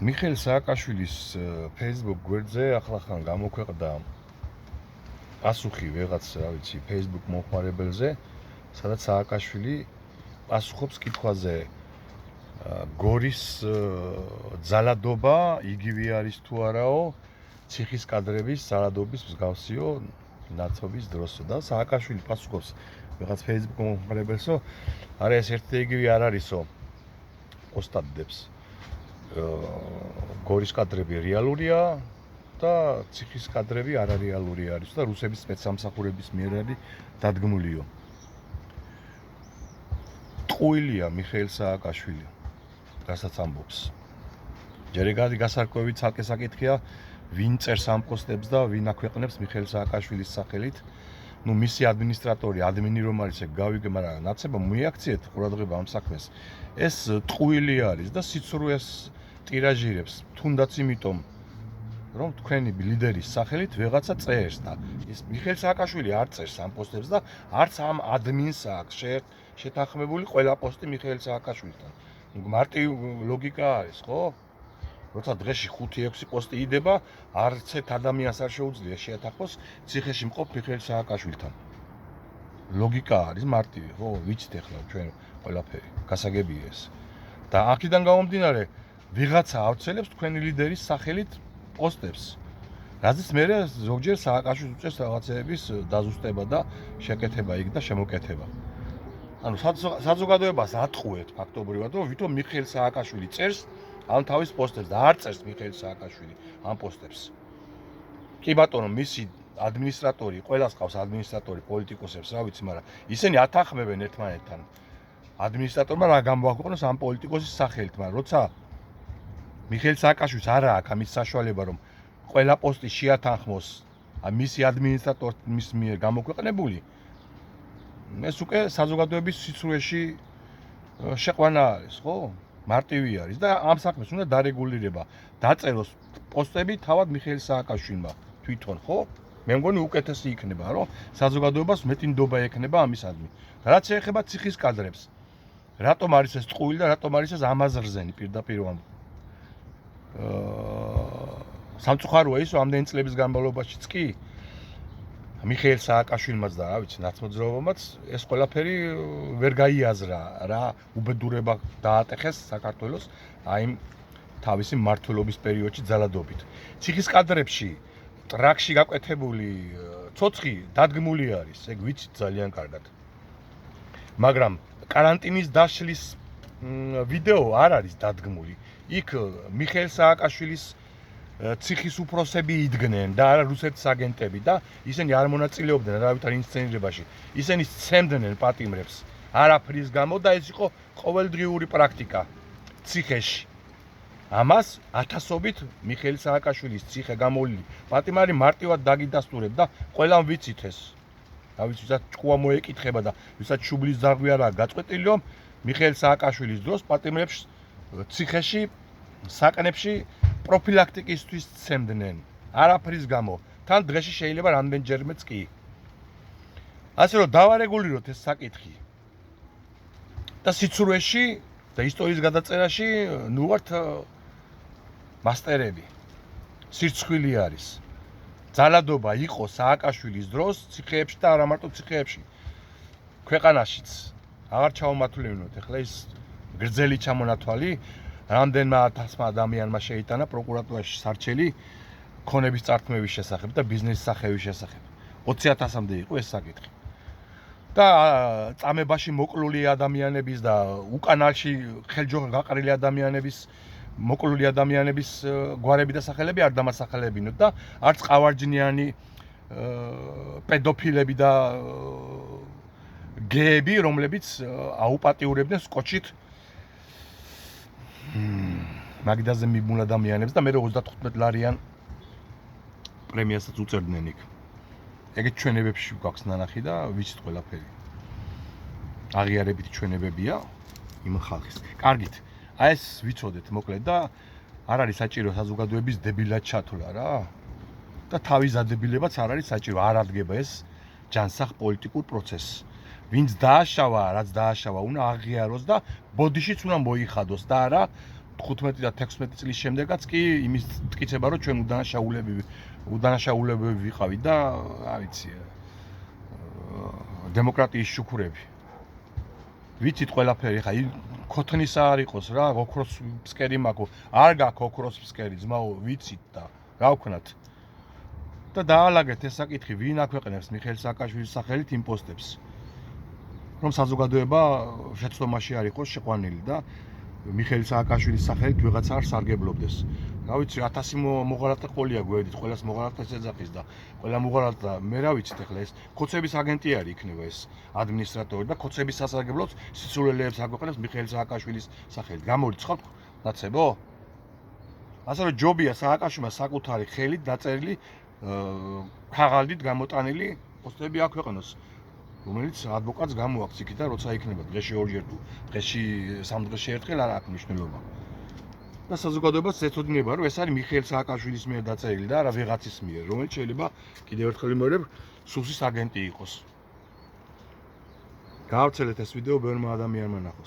მიხეილ სააკაშვილის Facebook გვერდზე ახლახან გამოქვეყნდა პასუხი ვეღაც, რა ვიცი, Facebook მომხმარებელზე, სადაც სააკაშვილი პასუხობს კითხვაზე გორის ძალადობა იგივე არის თუ არაო ციხის კადრების ძალადობის მსგავსიო ნაცობის დროსო და სააკაშვილი პასუხობს ვეღაც Facebook მომხმარებელსო, არა ეს ერთი იგივე არ არისო, ოსტატდებს. გორის კადრები რეალურია და ციხის კადრები არარეალური არის და რუსების სპეცსამსახურების მიერ არის დადგმულიო. ტყუილია მიხეილ სააკაშვილი, რასაც ამბობს. ჯერ ეგარი გასარკვევი ცალკე საკითხია, ვინ წერს ამ პოსტებს და ვინ აქვეყნებს მიხეილ სააკაშვილის სახელით. ნუ მისი ადმინისტრატორი, ადმინი რომ არის, ეგ გავიგე, მაგრამ ნაცება მიაქციეთ ყურადღება ამ საქმეს. ეს ტყუილი არის და სიცრუეს ტირაჟირებს, თუნდაც იმიტომ, რომ თქვენი ლიდერის სახელით ვეღაცა წერს და ის მიხეილ სააკაშვილი არ წერს ამ პოსტებს და არც ამ ადმინს აქვს შეთანხმებული ყველა პოსტი მიხეილ სააკაშვილთან. მარტივი ლოგიკა არის, ხო? როცა დღეში 5-6 პოსტი იდება, არც ერთ ადამიანს არ შეუძლია შეათანხმოს ციხეში მყოფ მიხეილ სააკაშვილთან. ლოგიკა არის მარტივი, ხო? ვიცით ახლა ჩვენ ყველაფერი, გასაგებია ეს. და აქედან გამომდინარე, ვიღაცა ავრცელებს თქვენი ლიდერის სახელით პოსტებს. რაზეც მე ზოგჯერ სააკაშვილს უწევს რაღაცეების დაზუსტება და შეკეთება იქ და შემოკეთება. ანუ საზოგადოებას ატყუეთ ფაქტობრივად, რომ ვითომ მიხეილ სააკაშვილი წერს ამ თავის პოსტებს და არ წერს მიხეილ სააკაშვილი ამ პოსტებს. კი ბატონო, მისი ადმინისტრატორი, ყველას ყავს ადმინისტრატორი პოლიტიკოსებს, რა ვიცი, მაგრამ ისინი ათანხმებენ ერთმანეთთან. ადმინისტრატორმა რა გამოაქვეყნოს ამ პოლიტიკოსის სახელით, მაგრამ როცა მიხეილ სააკაშვილს არა აქვს ამის საშუალება, რომ ყველა პოსტი შეათანხმოს მისი ადმინისტრატორის მიერ გამოქვეყნებული, ეს უკვე საზოგადოების სიცრუეში შეყვანა არის, ხო? მარტივი არის და ამ საქმეს უნდა დარეგულირება. დაწეროს პოსტები თავად მიხეილ სააკაშვილმა თვითონ, ხო? მე მგონი უკეთესი იქნება, რომ საზოგადოებას მეტი ნდობა ექნება ამისადმი. რაც შეეხება ციხის კადრებს. რატომ არის ეს ტყუილი და რატომ არის ეს ამაზრზენი პირდაპირ ვამბობ. სამწუხაროა ის, რომ ამდენი წლების განმავლობაშიც კი მიხეილ სააკაშვილმაც და რა ვიცი, ნაცმოძრაობამაც ეს ყველაფერი ვერ გაიაზრა, რა უბედურება დაატეხეს საქართველოს აი თავისი მმართველობის პერიოდში ძალადობით. ციხის კადრებში ტრაქში გაკვეთებული ცოცხი დადგმული არის, ეგ ვიცით ძალიან კარგად. მაგრამ კარანტინის დაშლის ვიდეო არ არის დადგმული. იქ მიხეილ სააკაშვილის ციხის უფროსები იდგნენ და არა რუსეთის აგენტები და ისინი არ მონაწილეობდნენ არავითარ ინსცენირებაში. ისინი სცემდნენ პატიმრებს არაფრის გამო და ეს იყო ყოველდღიური პრაქტიკა ციხეში. ამას ათასობით მიხეილ სააკაშვილის ციხე გამოვლილი პატიმარი მარტივად დაგიდასტურებ და ყველამ ვიცით ეს. რა ვიცი, ვისაც ჭკუა მოეკითხება და ვისაც შუბლის ზარღვი არა გაწყვეტილი, რომ მიხეილ სააკაშვილის დროს პატიმრებს ციხეში საკნებში პროფილაქტიკისთვის სცემდნენ. არაფრის გამო. თან დღეში შეიძლება რამდენჯერმეც კი. ასე რომ დავარეგულიროთ ეს საკითხი. და სიცრუეში და ისტორიის გადაწერაში ნუ ვართ მასტერები. სირცხვილი არის. ძალადობა იყო სააკაშვილის დროს ციხეებში და არა მარტო ციხეებში. ქვეყანაშიც. აღარ ჩავმართლევინოთ ახლა ის გრძელი ჩამონათვალი რამდენმა ათასმა ადამიანმა შეიტანა პროკურატურაში სარჩელი ქონების წართმევის შესახებ და ბიზნესის სახევის შესახებ. 20,000-მდე იყო ეს საკითხი. და წამებაში მოკლული ადამიანების და უკანალში ხელჯოხი გაყრილი ადამიანების მოკლული ადამიანების გვარები და სახელები არ დამასახელებინოთ და არც ყავარჯნიანი პედოფილები და გეები, რომლებიც აუპატიურებდნენ სკოჩით მაგიდაზე მიბმულ ადამიანებს და მე 35 ლარიან პრემიასაც უწერდნენ იქ. ეგეთ ჩვენებებში გვაქვს ნანახი და ვიცით ყველაფერი. აღიარებითი ჩვენებებია იმ ხალხის. კარგით, აი ეს ვიცოდეთ მოკლედ და არ არის საჭირო საზოგადოების დებილად ჩათვლა რა. და თავის დადებილებაც არ არის საჭირო, არ ადგება ეს ჯანსაღ პოლიტიკურ პროცესს. ვინც დააშავა, რაც დააშავა, უნდა აღიაროს და ბოდიშიც უნდა მოიხადოს და არა 15 და 16 წლის შემდეგაც კი იმის მტკიცება რომ ჩვენ უდანაშაულებები ვიყავით და რა ვიცი დემოკრატიის შუქურები. ვიცით ყველაფერი, ხა ქოთნისა არ იყოს რა, ოქროს ფსკერი მაქვს, არ გაქვს ოქროს ფსკერი, ძმაო, ვიცით და რა ვქნათ. და დაალაგეთ ეს საკითხი, ვინ აქვეყნებს მიხეილ სააკაშვილის სახელით იმ პოსტებს. რომ საზოგადოება შეცდომაში არ იყოს შეყვანილი და მიხეილ სააკაშვილის სახელით ვიღაცა არ სარგებლობდეს. რა ვიცი, 1000 მოღალატე ყოლია გვერდით, ყველას მოღალატეს ეძახის და ყველა მოღალატე მე რა ვიცით ახლა ეს ქოცების აგენტი არის იქნება ეს ადმინისტრატორი და ქოცების სასარგებლოდ სიცოცხლეებს აგვეყნებს მიხეილ სააკაშვილის სახელით. გამორიცხავთ ნაცებო? ასე რომ ჯობია სააკაშვილმა საკუთარი ხელით დაწერილი ქაღალდით გამოტანილი პოსტები აქვეყნოს. რომელიც ადვოკატს გამოაქვს იქიდან როცა იქნება დღეში ორჯერ თუ დღეში 3 დღეში ერთხელ არ აქვს მნიშვნელობა. და საზოგადოებას ეცოდინება რომ ეს არის მიხეილ სააკაშვილის მიერ დაწერილი და არა ვიღაცის მიერ, რომელიც შეიძლება კიდევ ერთხელ ვიმეორებ სუსის აგენტი იყოს. გაავრცელეთ ეს ვიდეო ბევრმა ადამიანმა ნახოს.